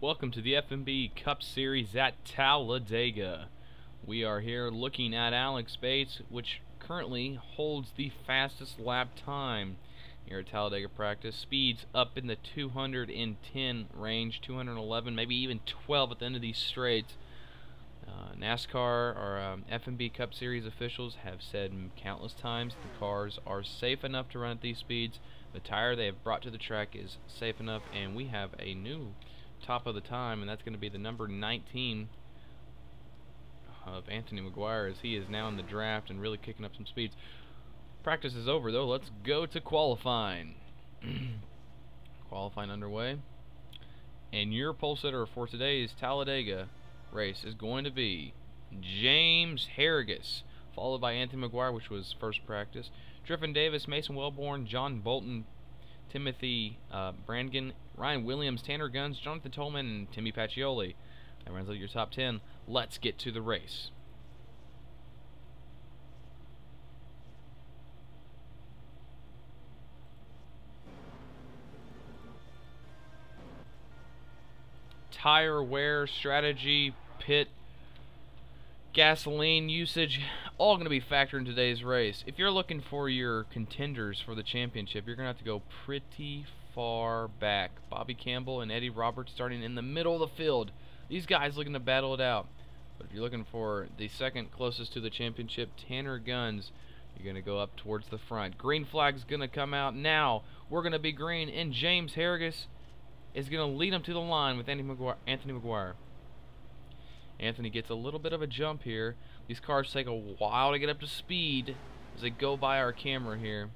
Welcome to the FMB Cup Series at Talladega. We are here looking at Alex Bates, which currently holds the fastest lap time here at Talladega practice. Speeds up in the 210 range, 211, maybe even 12 at the end of these straights. NASCAR or FMB Cup Series officials have said countless times the cars are safe enough to run at these speeds. The tire they have brought to the track is safe enough, and we have a new top of the time, and that's going to be the number 19 of Anthony McGuire, as he is now in the draft and really kicking up some speeds. Practice is over though. Let's go to qualifying. Qualifying underway, and your pole sitter for today's Talladega race is going to be James Harrigas, followed by Anthony McGuire, which was first practice, Triffin Davis, Mason Wellborn, John Bolton, Timothy Brannigan, Ryan Williams, Tanner Guns, Jonathan Tolman, and Timmy Pacioli. That runs out your top 10. Let's get to the race. Tire wear, strategy, pit, gasoline usage, all going to be factored in today's race. If you're looking for your contenders for the championship, you're going to have to go pretty far back. Bobby Campbell and Eddie Roberts starting in the middle of the field. These guys looking to battle it out. But if you're looking for the second closest to the championship, Tanner Guns, you're going to go up towards the front. Green flag's going to come out now. We're going to be green, and James Harrigas is going to lead them to the line with Anthony McGuire. Anthony gets a little bit of a jump here. These cars take a while to get up to speed as they go by our camera here.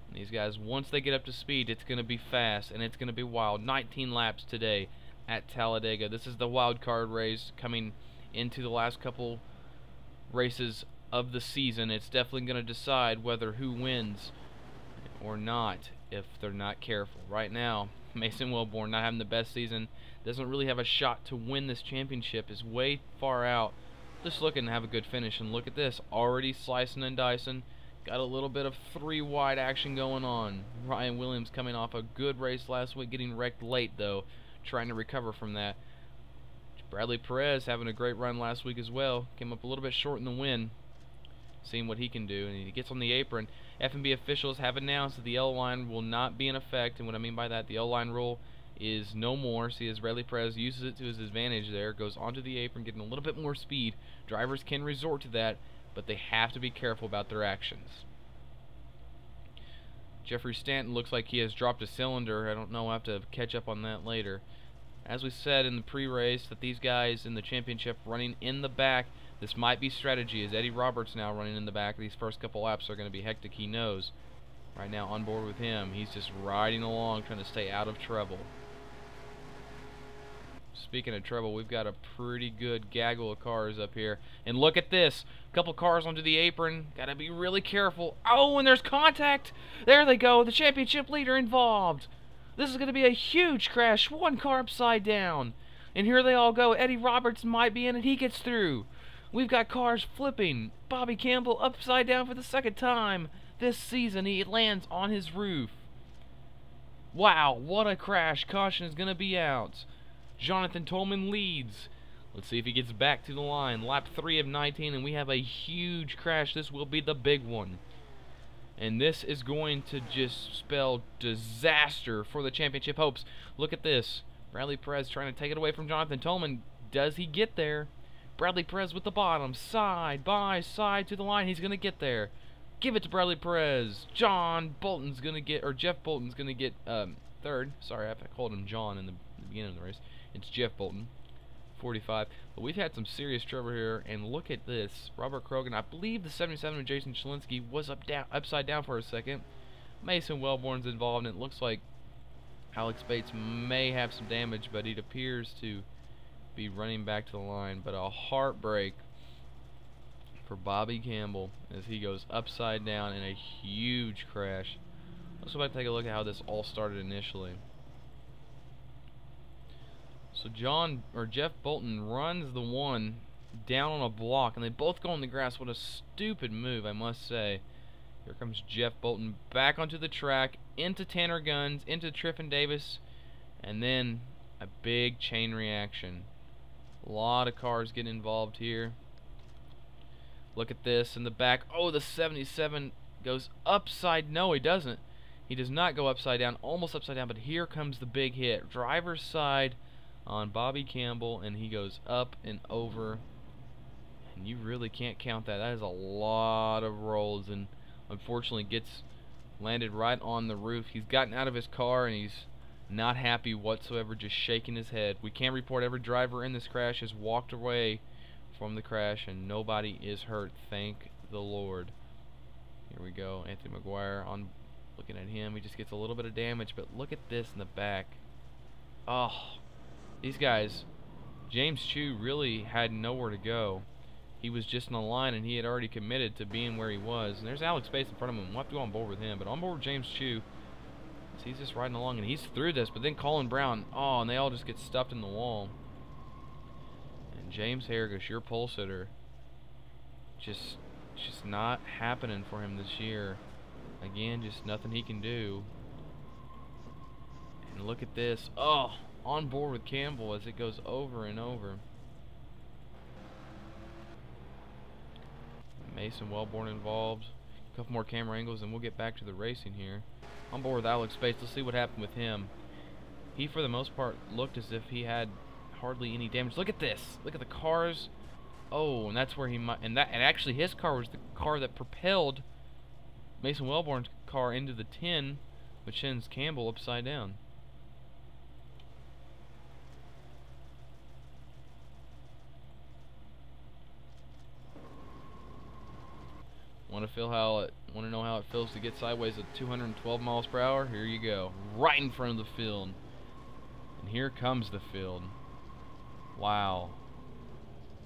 And these guys, once they get up to speed, it's going to be fast and it's going to be wild. 19 laps today at Talladega. This is the wild card race coming into the last couple races of the season. It's definitely going to decide who wins or not if they're not careful. Right now, Mason Wellborn not having the best season, doesn't really have a shot to win this championship, is way far out. Just looking to have a good finish, and look at this, already slicing and dicing. Got a little bit of three wide action going on. Ryan Williams coming off a good race last week, getting wrecked late though, trying to recover from that. Bradley Perez having a great run last week as well, came up a little bit short in the win. Seeing what he can do, and he gets on the apron. FMB officials have announced that the L line will not be in effect, and what I mean by that, the L line rule is no more. See, as Bradley Perez uses it to his advantage there, goes onto the apron, getting a little bit more speed. Drivers can resort to that, but they have to be careful about their actions. Jeffrey Stanton looks like he has dropped a cylinder. I don't know, I'll have to catch up on that later. As we said in the pre-race, that these guys in the championship running in the back, this might be strategy, as Eddie Roberts now running in the back. These first couple laps are going to be hectic, he knows. Right now on board with him, he's just riding along, trying to stay out of trouble. Speaking of trouble, we've got a pretty good gaggle of cars up here. And look at this, a couple cars onto the apron, gotta be really careful. Oh, and there's contact! There they go, the championship leader involved. This is going to be a huge crash, one car upside down. And here they all go, Eddie Roberts might be in it, he gets through. We've got cars flipping. Bobby Campbell upside down for the second time this season. He lands on his roof. Wow, what a crash. Caution is going to be out. Jonathan Tolman leads. Let's see if he gets back to the line. Lap 3 of 19, and we have a huge crash. This will be the big one. And this is going to just spell disaster for the championship hopes. Look at this. Bradley Perez trying to take it away from Jonathan Tolman. Does he get there? Bradley Perez with the bottom, side by side to the line. He's going to get there. Give it to Bradley Perez. Jeff Bolton's going to get third. Sorry, I called him John in the beginning of the race. It's Jeff Bolton, 45. But we've had some serious trouble here, and look at this. Robert Krogan, I believe the 77 of Jason Shalinsky was upside down for a second. Mason Wellborn's involved, and it looks like Alex Bates may have some damage, but it appears to be running back to the line. But a heartbreak for Bobby Campbell as he goes upside down in a huge crash. Let's go back and take a look at how this all started initially. So Jeff Bolton runs the one down on a block, and they both go on the grass. What a stupid move, I must say. Here comes Jeff Bolton back onto the track, into Tanner Guns, into Triffin Davis, and then a big chain reaction. A lot of cars get involved here. Look at this in the back. Oh, the 77 goes upside. No, he doesn't. He does not go upside down. Almost upside down, but here comes the big hit. Driver's side on Bobby Campbell, and he goes up and over. And you really can't count that. That is a lot of rolls, and unfortunately gets landed right on the roof. He's gotten out of his car, and he's not happy whatsoever, just shaking his head. We can report every driver in this crash has walked away from the crash, and nobody is hurt. Thank the Lord. Here we go. Anthony McGuire on. Looking at him, he just gets a little bit of damage, but look at this in the back. Oh, these guys. James Chu really had nowhere to go. He was just in the line, and he had already committed to being where he was. And there's Alex Bates in front of him. We'll have to go on board with him, but on board with James Chu. He's just riding along, and he's through this. But then Colin Brown, oh, and they all just get stuffed in the wall. And James Harrigus, your pole sitter, just not happening for him this year. Again, just nothing he can do. And look at this. Oh, on board with Campbell as it goes over and over. Mason Wellborn involved. A couple more camera angles and we'll get back to the racing here. On board with Alex Bates. Let's see what happened with him. He, for the most part, looked as if he had hardly any damage. Look at this. Look at the cars. Oh, and that's where he might. And actually, his car was the car that propelled Mason Wellborn's car into the 10, which sends Campbell upside down. Want to know how it feels to get sideways at 212 miles per hour? Here you go, right in front of the field. And here comes the field. Wow.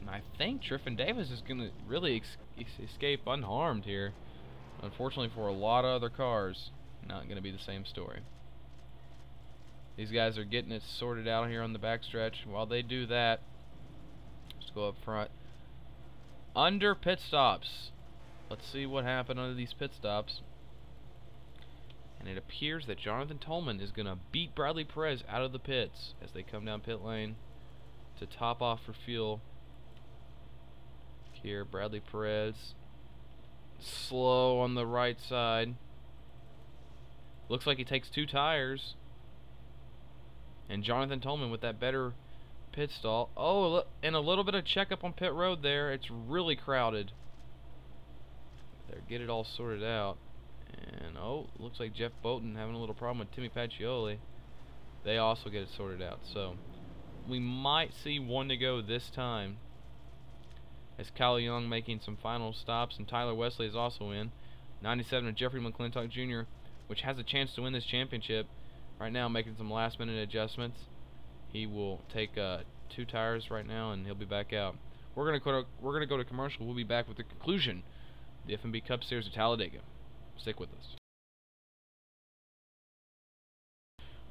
And I think Triffin Davis is going to really escape unharmed here. Unfortunately for a lot of other cars, not going to be the same story. These guys are getting it sorted out here on the backstretch. While they do that, let's go up front. Under pit stops. Let's see what happened under these pit stops. And it appears that Jonathan Tolman is going to beat Bradley Perez out of the pits as they come down pit lane to top off for fuel. Here, Bradley Perez. Slow on the right side. Looks like he takes 2 tires. And Jonathan Tolman with that better pit stall. Oh, and a little bit of checkup on pit road there. It's really crowded. There, get it all sorted out. And oh, looks like Jeff Bolton having a little problem with Timmy Pacioli. They also get it sorted out. So we might see 1 to go this time, as Kyle Young making some final stops, and Tyler Wesley is also in. 97 of Jeffrey McClintock Jr., which has a chance to win this championship. Right now making some last-minute adjustments. He will take 2 tires right now, and he'll be back out. We're gonna go to commercial. We'll be back with the conclusion of the FMB Cup Series at Talladega. Stick with us.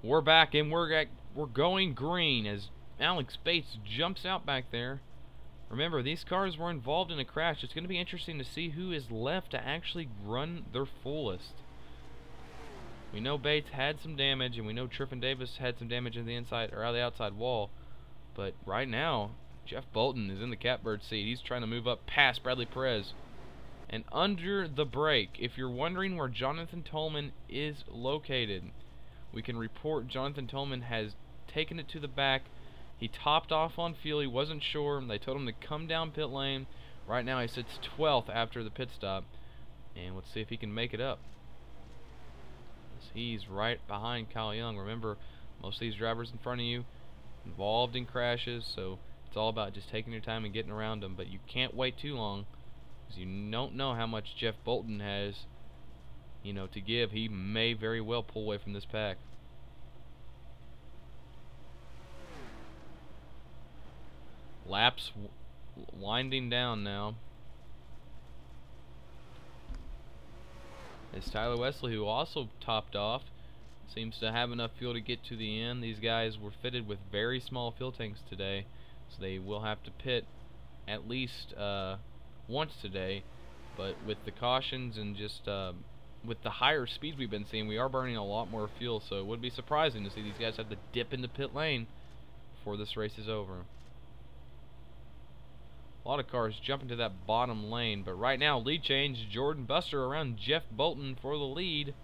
We're back, and we're going green as Alex Bates jumps out back there. Remember, these cars were involved in a crash. It's going to be interesting to see who is left to actually run their fullest. We know Bates had some damage, and we know Triffin Davis had some damage in the inside or out of the outside wall. But right now, Jeff Bolton is in the catbird seat. He's trying to move up past Bradley Perez. And under the brake, if you're wondering where Jonathan Tolman is located, we can report Jonathan Tolman has taken it to the back. He topped off on fuel. He wasn't sure. They told him to come down pit lane. Right now he sits 12th after the pit stop. And let's see if he can make it up. He's right behind Kyle Young. Remember, most of these drivers in front of you involved in crashes, so it's all about just taking your time and getting around them. But you can't wait too long, because you don't know how much Jeff Bolton has, to give. He may very well pull away from this pack. Laps winding down now. It's Tyler Wesley, who also topped off, seems to have enough fuel to get to the end. These guys were fitted with very small fuel tanks today, so they will have to pit at least once today. But with the cautions and just with the higher speeds we've been seeing, we are burning a lot more fuel, so it would be surprising to see these guys have to dip into pit lane before this race is over. A lot of cars jump into that bottom lane, but right now, lead change. Jordan Buster around Jeff Bolton for the lead.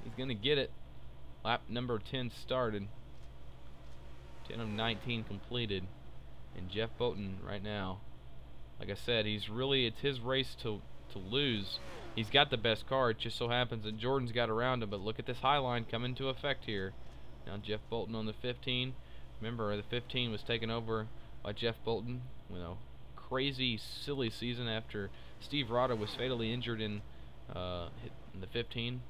He's going to get it. Lap number 10 started. 10 of 19 completed. And Jeff Bolton right now, like I said, it's his race to lose. He's got the best car. It just so happens that Jordan's got around him, but look at this high line come into effect here. Now Jeff Bolton on the 15. Remember, the 15 was taken over by Jeff Bolton. You know, crazy, silly season after Steve Rada was fatally injured in the 15.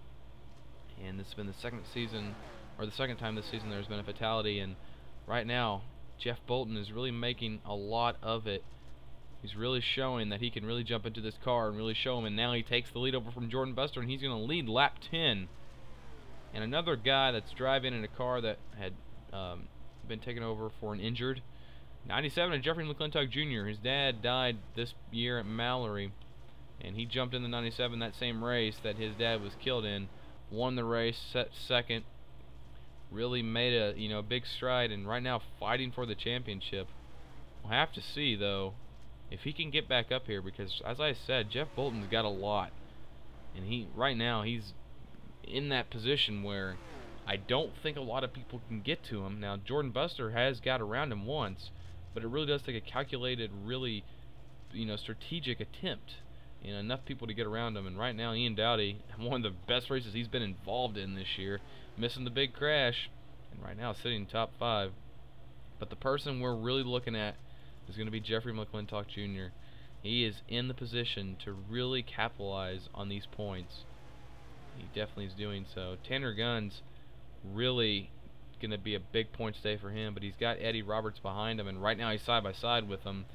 And this has been the second time this season there's been a fatality. And right now, Jeff Bolton is really making a lot of it. He's really showing that he can really jump into this car and really show him. And now he takes the lead over from Jordan Buster, and he's going to lead lap 10. And another guy that's driving in a car that had been taken over for an injured. 97 of Jeffrey McClintock Jr. His dad died this year at Mallory, and he jumped in the 97 that same race that his dad was killed in. Won the race, set second. Really made a big stride, and right now fighting for the championship. We'll have to see though if he can get back up here, because as I said, Jeff Bolton's got a lot, and right now he's in that position where I don't think a lot of people can get to him. Now Jordan Buster has got around him once, but it really does take a calculated, really strategic attempt and enough people to get around him. And right now Ian Dowdy, one of the best races he's been involved in this year, missing the big crash, and right now sitting top 5. But the person we're really looking at is going to be Jeffrey McClintock Jr. He is in the position to really capitalize on these points. He definitely is doing so. Tanner Gunn's really going to be a big points day for him, but he's got Eddie Roberts behind him, and right now he's side by side with him.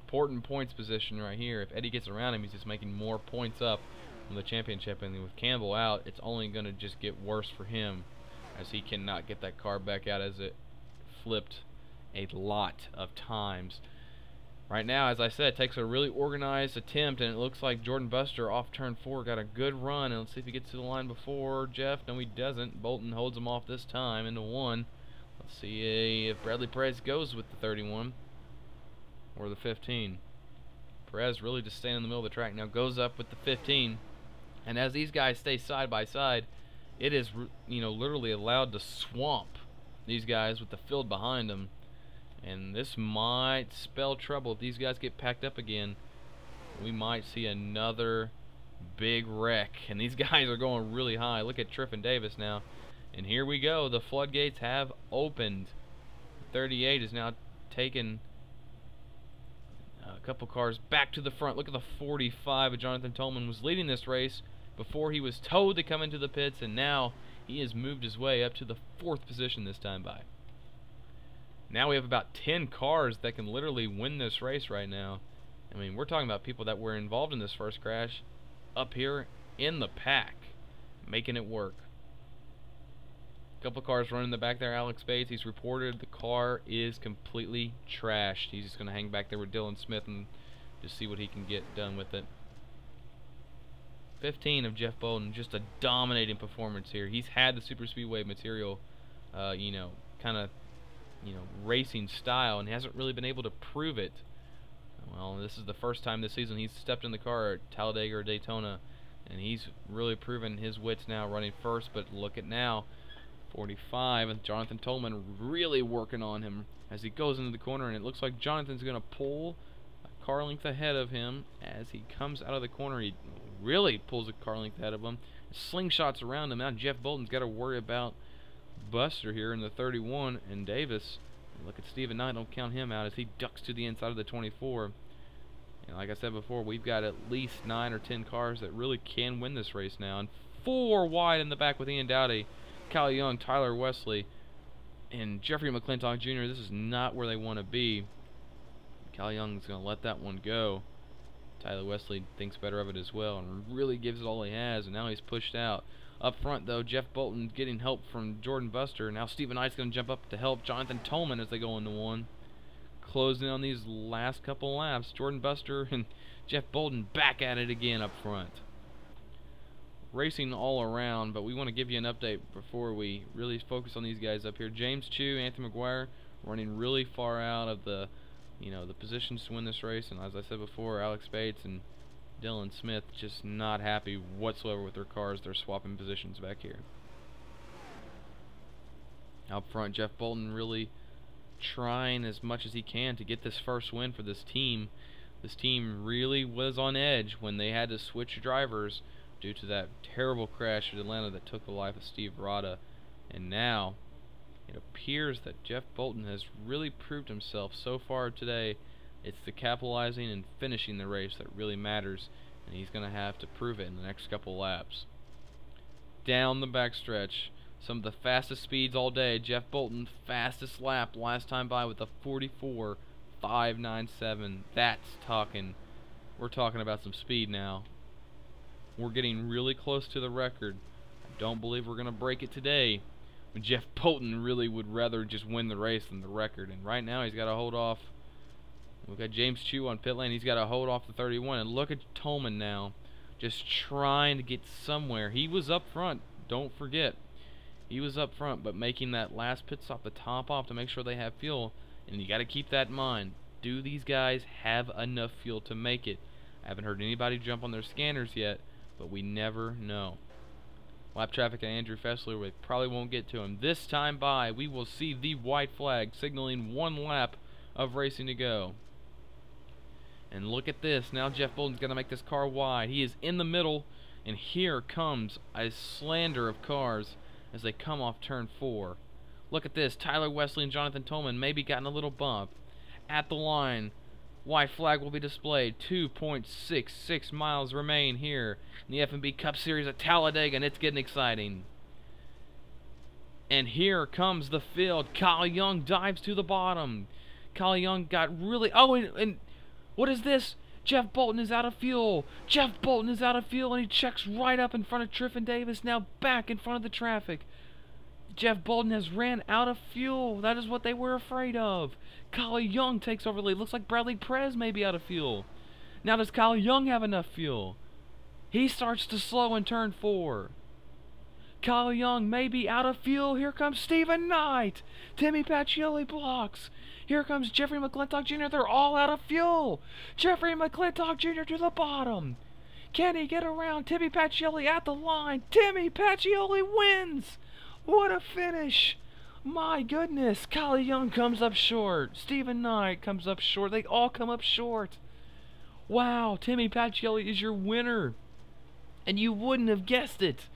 Important points position right here. If Eddie gets around him, he's just making more points up on the championship, and with Campbell out, it's only going to just get worse for him, as he cannot get that car back out, as it flipped a lot of times. Right now, as I said, it takes a really organized attempt, and it looks like Jordan Buster off turn 4 got a good run, and let's see if he gets to the line before Jeff. No, he doesn't. Bolton holds him off this time into 1. Let's see if Bradley Perez goes with the 31 or the 15. Perez really just staying in the middle of the track now, goes up with the 15, and as these guys stay side by side, it is literally allowed to swamp these guys with the field behind them. And this might spell trouble. If these guys get packed up again, we might see another big wreck. And these guys are going really high. Look at Triffin Davis now. And here we go. The floodgates have opened. 38 is now taken a couple cars back to the front. Look at the 45 of Jonathan Tolman. Was leading this race before he was told to come into the pits, and now he has moved his way up to the 4th position this time by. Now we have about 10 cars that can literally win this race right now. I mean, we're talking about people that were involved in this first crash up here in the pack, making it work. A couple cars running in the back there. Alex Bates, he's reported the car is completely trashed. He's just going to hang back there with Dylan Smith and just see what he can get done with it. 15 of Jeff Bolton, just a dominating performance here. He's had the super speedway material, racing style, and hasn't really been able to prove it. Well, this is the first time this season he's stepped in the car at Talladega or Daytona, and he's really proven his wits now running first. But look at now, 45, and Jonathan Tolman really working on him as he goes into the corner, and it looks like Jonathan's going to pull a car length ahead of him as he comes out of the corner. He really pulls a car length ahead of him. Slingshots around him. Now Jeff Bolton's got to worry about Buster here in the 31, and Davis. Look at Stephen Knight, don't count him out as he ducks to the inside of the 24. And like I said before, we've got at least 9 or 10 cars that really can win this race now. And 4 wide in the back with Ian Dowdy, Kyle Young, Tyler Wesley, and Jeffrey McClintock Jr. This is not where they want to be. Kyle Young's going to let that one go. Tyler Wesley thinks better of it as well and really gives it all he has, and now he's pushed out. Up front, though, Jeff Bolton getting help from Jordan Buster. Now Stephen Knight's going to jump up to help Jonathan Tolman as they go into 1. Closing on these last couple laps, Jordan Buster and Jeff Bolton back at it again up front. Racing all around, but we want to give you an update before we really focus on these guys up here. James Chu, Anthony McGuire running really far out of the the positions to win this race. And as I said before, Alex Bates and Dylan Smith just not happy whatsoever with their cars. They're swapping positions back here. Out front, Jeff Bolton really trying as much as he can to get this first win for this team. This team really was on edge when they had to switch drivers due to that terrible crash at Atlanta that took the life of Steve Rada. And now it appears that Jeff Bolton has really proved himself so far today. It's the capitalizing and finishing the race that really matters, and he's going to have to prove it in the next couple laps. Down the backstretch, some of the fastest speeds all day. Jeff Bolton, fastest lap last time by with a 44.597. That's talking. We're talking about some speed now. We're getting really close to the record. I don't believe we're going to break it today. But Jeff Bolton really would rather just win the race than the record. And right now he's got to hold off. We've got James Chew on pit lane. He's got to hold off the 31. And look at Tolman now, just trying to get somewhere. He was up front. Don't forget. He was up front, but making that last pit stop, the top off, to make sure they have fuel. And you got to keep that in mind. Do these guys have enough fuel to make it? I haven't heard anybody jump on their scanners yet, but we never know. Lap traffic at Andrew Fessler, we probably won't get to him. This time by, we will see the white flag signaling 1 lap of racing to go. And look at this. Now Jeff Bolton's going to make this car wide. He is in the middle, and here comes a slander of cars as they come off turn 4. Look at this. Tyler Wesley and Jonathan Tolman maybe gotten a little bump. At the line, white flag will be displayed. 2.66 miles remain here in the FMB Cup Series at Talladega, and it's getting exciting. And here comes the field. Kyle Young dives to the bottom. Kyle Young got really... Oh, and what is this? Jeff Bolton is out of fuel. Jeff Bolton is out of fuel, and he checks right up in front of Triffin Davis, now back in front of the traffic. Jeff Bolton has ran out of fuel. That is what they were afraid of. Kyle Young takes over the lead. Looks like Bradley Perez may be out of fuel. Now does Kyle Young have enough fuel? He starts to slow in turn 4. Kyle Young may be out of fuel. Here comes Stephen Knight. Timmy Pacioli blocks. Here comes Jeffrey McClintock Jr. They're all out of fuel. Jeffrey McClintock Jr. to the bottom. Can he get around? Timmy Pacioli at the line. Timmy Pacioli wins. What a finish. My goodness. Kyle Young comes up short. Stephen Knight comes up short. They all come up short. Wow. Timmy Pacioli is your winner. And you wouldn't have guessed it.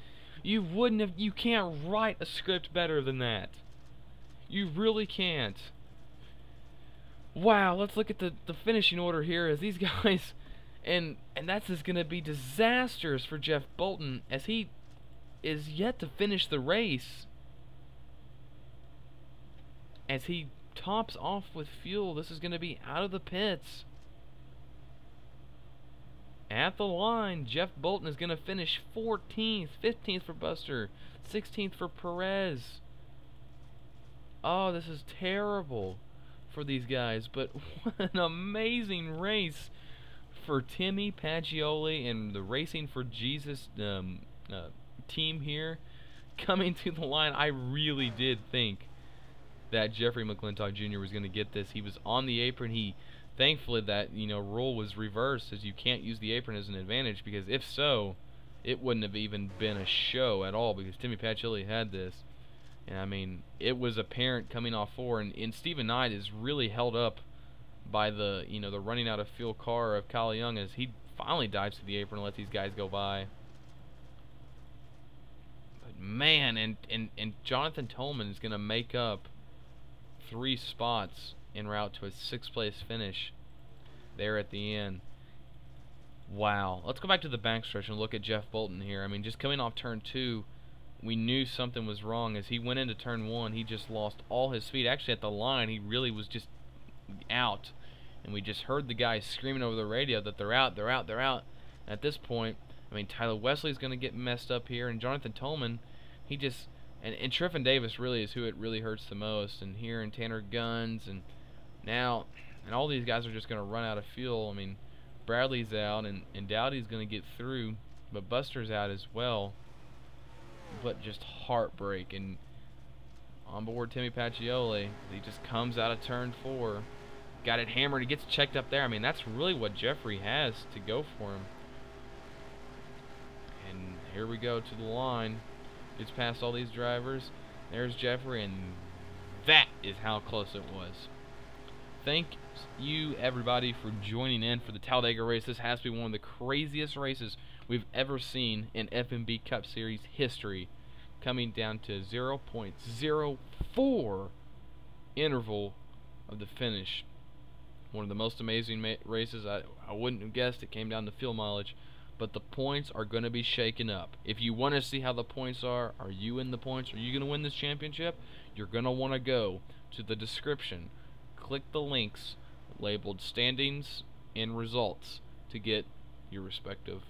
You can't write a script better than that. You really can't. Wow, let's look at the finishing order here as these guys, and that's just going to be disastrous for Jeff Bolton as he is yet to finish the race. As he tops off with fuel, this is going to be out of the pits. At the line, Jeff Bolton is going to finish 14th, 15th for Buster, 16th for Perez. Oh, this is terrible for these guys, but what an amazing race for Timmy Pacioli and the Racing for Jesus team here coming to the line. I really did think that Jeffrey McClintock Jr. was going to get this. He was on the apron. Thankfully that rule was reversed, as you can't use the apron as an advantage, because if so, it wouldn't have even been a show at all, because Timmy Pacioli had this. And I mean, it was apparent coming off 4, and Stephen Knight is really held up by the the running out of fuel car of Kyle Young as he finally dives to the apron and lets these guys go by. But man, and Jonathan Tolman is going to make up 3 spots en route to a 6th place finish there at the end. Wow. Let's go back to the backstretch and look at Jeff Bolton here. I mean, just coming off turn 2, we knew something was wrong. As he went into turn 1, he just lost all his speed. Actually, at the line, he really was just out. And we just heard the guys screaming over the radio that they're out, they're out, they're out. At this point, I mean, Tyler Wesley's going to get messed up here. And Jonathan Tolman, he just... And Triffin Davis really is who it really hurts the most. And here in Tanner Guns, and now... And all these guys are just going to run out of fuel. I mean, Bradley's out, and Dowdy's going to get through. But Buster's out as well. But just heartbreak. And on board Timmy Pacioli. He just comes out of turn 4. Got it hammered. He gets checked up there. I mean, that's really what Jeffrey has to go for him. And here we go to the line. Gets past all these drivers. There's Jeffrey, and that is how close it was. Thank you, everybody, for joining in for the Talladega race. This has to be one of the craziest races we've ever seen in FMB Cup Series history. Coming down to 0.04 interval of the finish. One of the most amazing races. I wouldn't have guessed it came down to fuel mileage. But the points are going to be shaken up. If you want to see how the points are you in the points? Are you going to win this championship? You're going to want to go to the description. Click the links labeled standings and results to get your respective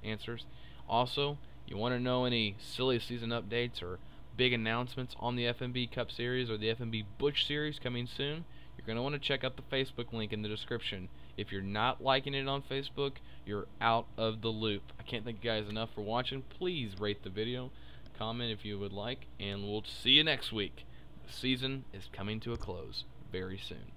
answers. Also, you want to know any silly season updates or big announcements on the FMB Cup Series or the FMB Butch Series coming soon, you're going to want to check out the Facebook link in the description. If you're not liking it on Facebook, you're out of the loop. I can't thank you guys enough for watching. Please rate the video, comment if you would like, and we'll see you next week. The season is coming to a close very soon.